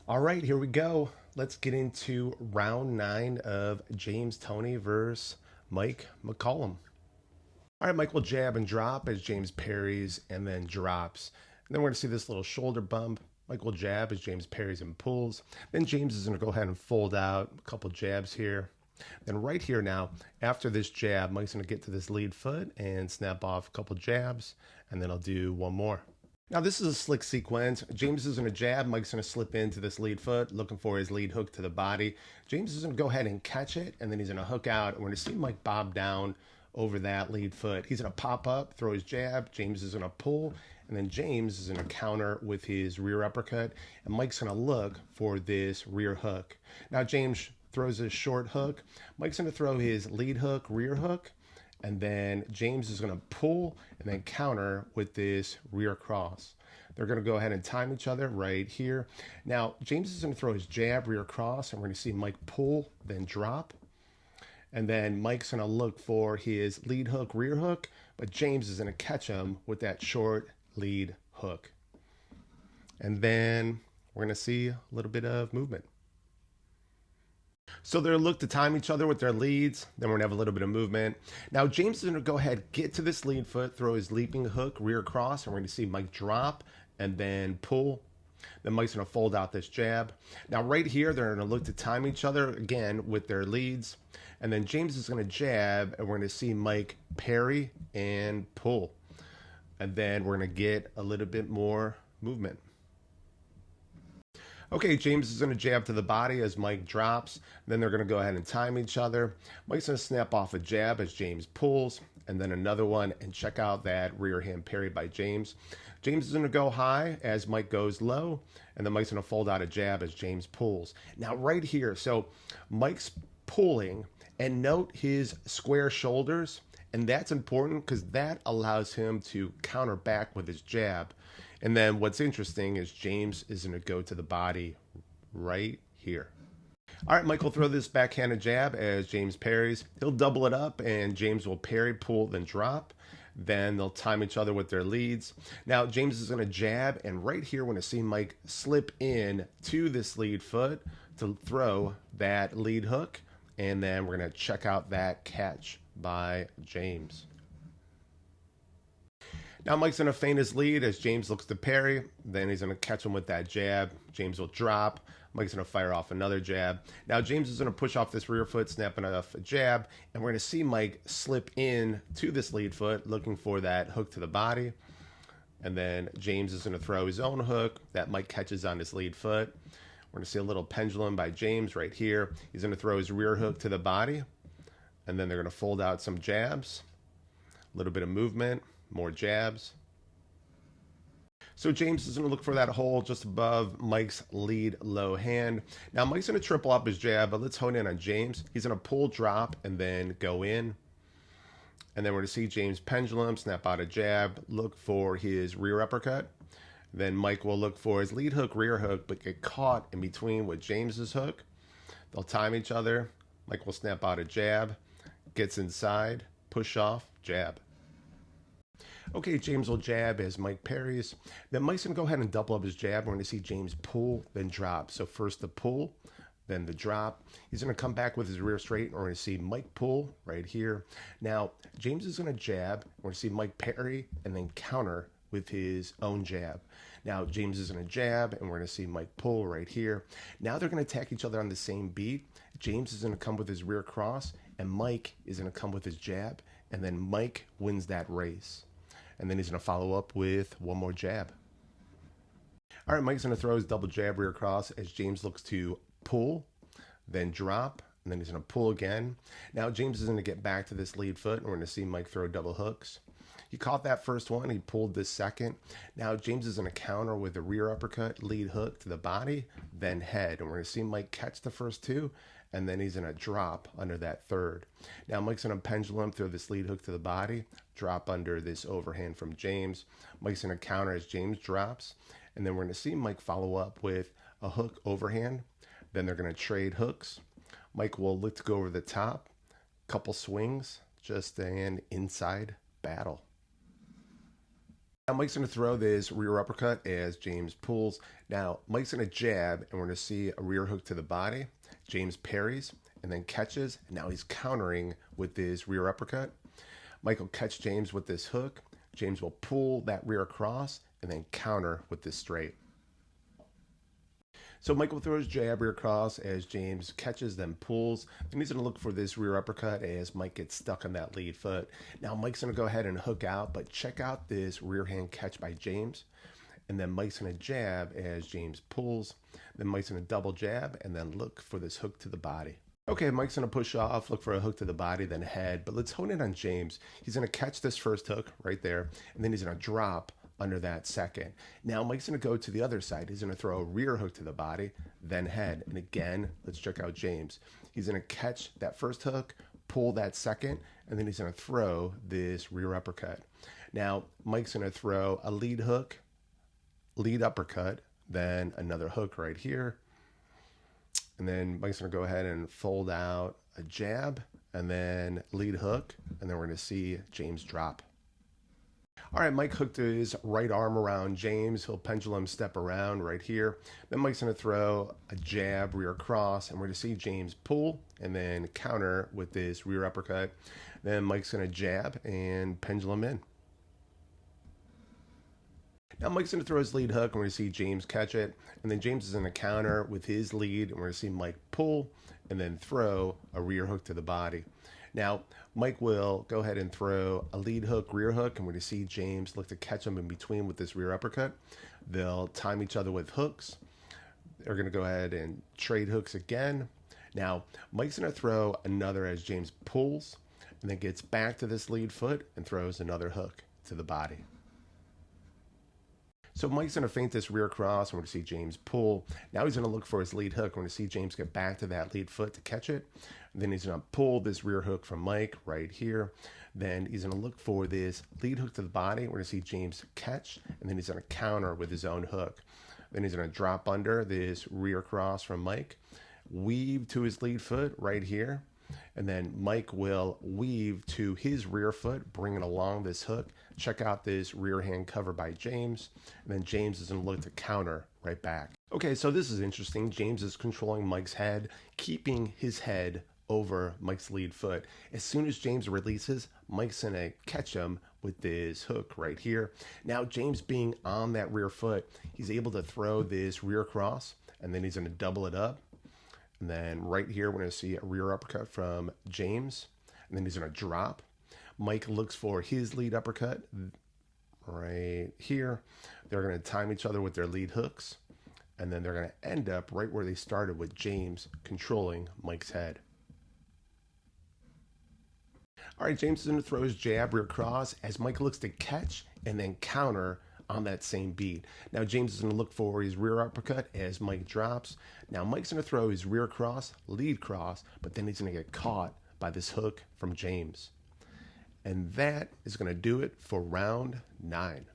All right, here we go. Let's get into round 9 of James Toney versus Mike McCallum. All right, Mike will jab and drop as James parries and then drops. And then we're going to see this little shoulder bump. Mike will jab as James parries and pulls. Then James is going to go ahead and fold out a couple jabs here. Then right here now, after this jab, Mike's going to get to this lead foot and snap off a couple jabs. And then I'll do one more. Now this is a slick sequence. James is going to jab. Mike's going to slip into this lead foot, looking for his lead hook to the body. James is going to go ahead and catch it, and then he's going to hook out. And we're going to see Mike bob down over that lead foot. He's going to pop up, throw his jab. James is going to pull, and then James is going to counter with his rear uppercut. And Mike's going to look for this rear hook. Now James throws his short hook. Mike's going to throw his lead hook, rear hook. And then James is going to pull and then counter with this rear cross. They're going to go ahead and time each other right here. Now, James is going to throw his jab, rear cross, and we're going to see Mike pull, then drop. And then Mike's going to look for his lead hook, rear hook, but James is going to catch him with that short lead hook. And then we're going to see a little bit of movement. So they're look to time each other with their leads. Then we're going to have a little bit of movement. Now James is going to go ahead, get to this lead foot, throw his leaping hook, rear cross, and we're going to see Mike drop and then pull. Then Mike's going to fold out this jab. Now right here, they're going to look to time each other again with their leads. And then James is going to jab, and we're going to see Mike parry and pull. And then we're going to get a little bit more movement. Okay, James is going to jab to the body as Mike drops. Then they're going to go ahead and time each other. Mike's going to snap off a jab as James pulls, and then another one, and check out that rear hand parry by James. James is going to go high as Mike goes low, and then Mike's going to fold out a jab as James pulls. Now right here, so Mike's pulling, and note his square shoulders, and that's important because that allows him to counter back with his jab. And then what's interesting is James is going to go to the body right here. All right, Mike will throw this backhanded jab as James parries. He'll double it up, and James will parry, pull, then drop. Then they'll time each other with their leads. Now, James is going to jab, and right here, we're going to see Mike slip in to this lead foot to throw that lead hook. And then we're going to check out that catch by James. Now Mike's going to feint his lead as James looks to parry. Then he's going to catch him with that jab. James will drop. Mike's going to fire off another jab. Now James is going to push off this rear foot, snapping off a jab. And we're going to see Mike slip in to this lead foot, looking for that hook to the body. And then James is going to throw his own hook that Mike catches on his lead foot. We're going to see a little pendulum by James right here. He's going to throw his rear hook to the body. And then they're going to fold out some jabs. A little bit of movement. More jabs. So James is going to look for that hole just above Mike's lead low hand. Now Mike's going to triple up his jab, but let's hone in on James. He's going to pull, drop, and then go in. And then we're going to see James pendulum, snap out a jab, look for his rear uppercut. Then Mike will look for his lead hook, rear hook, but get caught in between with James's hook. They'll time each other. Mike will snap out a jab, gets inside, push off, jab. Okay, James will jab as Mike parries. Then Mike's going to go ahead and double up his jab. We're going to see James pull, then drop. So first the pull, then the drop. He's going to come back with his rear straight, and we're going to see Mike pull right here. Now, James is going to jab. We're going to see Mike parry and then counter with his own jab. Now, James is going to jab, and we're going to see Mike pull right here. Now they're going to attack each other on the same beat. James is going to come with his rear cross, and Mike is going to come with his jab, and then Mike wins that race. And then he's going to follow up with one more jab. All right, Mike's going to throw his double jab rear cross as James looks to pull, then drop, and then he's going to pull again. Now James is going to get back to this lead foot, and we're going to see Mike throw double hooks. He caught that first one. He pulled this second. Now James is going to counter with a rear uppercut, lead hook to the body, then head. And we're going to see Mike catch the first two, and then he's going to drop under that third. Now Mike's going to pendulum through this lead hook to the body, drop under this overhand from James. Mike's going to counter as James drops, and then we're going to see Mike follow up with a hook overhand. Then they're going to trade hooks. Mike will look to go over the top, couple swings, just an inside battle. Now Mike's going to throw this rear uppercut as James pulls. Now Mike's going to jab, and we're going to see a rear hook to the body. James parries and then catches. And now he's countering with this rear uppercut. Mike will catch James with this hook. James will pull that rear cross and then counter with this straight. So Mike will throw his jab rear cross as James catches, then pulls. Then he's going to look for this rear uppercut as Mike gets stuck on that lead foot. Now Mike's going to go ahead and hook out, but check out this rear hand catch by James. And then Mike's going to jab as James pulls. Then Mike's going to double jab and then look for this hook to the body. Okay, Mike's going to push off, look for a hook to the body, then head. But let's hone in on James. He's going to catch this first hook right there, and then he's going to drop under that second. Now Mike's going to go to the other side. He's going to throw a rear hook to the body, then head. And again, let's check out James. He's going to catch that first hook, pull that second, and then he's going to throw this rear uppercut. Now Mike's going to throw a lead hook, lead uppercut, then another hook right here. And then Mike's going to go ahead and fold out a jab and then lead hook. And then we're going to see James drop. All right, Mike hooked his right arm around James. He'll pendulum step around right here. Then Mike's going to throw a jab, rear cross, and we're going to see James pull and then counter with this rear uppercut. Then Mike's going to jab and pendulum in. Now Mike's going to throw his lead hook, and we're going to see James catch it. And then James is going to counter with his lead, and we're going to see Mike pull and then throw a rear hook to the body. Now, Mike will go ahead and throw a lead hook, rear hook, and we're going to see James look to catch him in between with this rear uppercut. They'll time each other with hooks. They're going to go ahead and trade hooks again. Now, Mike's going to throw another as James pulls, and then gets back to this lead foot and throws another hook to the body. So Mike's going to feint this rear cross, and we're going to see James pull. Now he's going to look for his lead hook. We're going to see James get back to that lead foot to catch it. And then he's going to pull this rear hook from Mike right here. Then he's going to look for this lead hook to the body. We're going to see James catch, and then he's going to counter with his own hook. Then he's going to drop under this rear cross from Mike, weave to his lead foot right here. And then Mike will weave to his rear foot, bringing along this hook. Check out this rear hand cover by James. And then James is going to look to counter right back. Okay, so this is interesting. James is controlling Mike's head, keeping his head over Mike's lead foot. As soon as James releases, Mike's going to catch him with this hook right here. Now, James being on that rear foot, he's able to throw this rear cross, and then he's going to double it up. And then right here, we're going to see a rear uppercut from James. And then he's going to drop. Mike looks for his lead uppercut right here. They're going to time each other with their lead hooks. And then they're going to end up right where they started, with James controlling Mike's head. All right, James is going to throw his jab, rear cross, as Mike looks to catch and then counter on that same beat. Now James is going to look for his rear uppercut as Mike drops. Now Mike's going to throw his rear cross, lead cross, but then he's going to get caught by this hook from James. And that is going to do it for round 9.